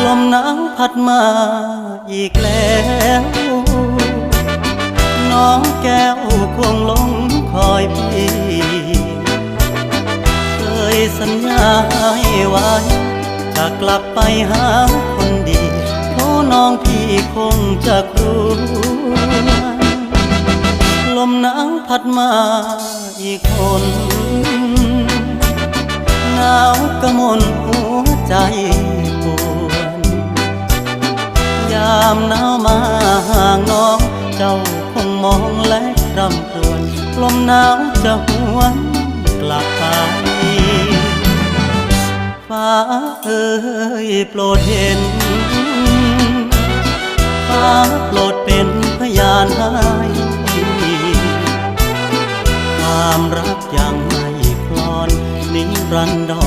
ลมหนาวพัดมาอีกแล้วน้องแก้วคงหลงคอยพี่เคยสัญญาให้ไว้จะกลับไปหาคนดีโทน้องพี่คงจะกลัวลมหนาวพัดมาอีกคนหนาวกระมนหัวใจปวดยามหนาวมาห่างน้องเจ้าคงมองและรำครวญลมหนาวจะหวนกลับไปฟ้าเอ่ยโปรดเห็นฟ้าโปรดเป็นพยานให้ความรักยังไม่คลอนนิรันดร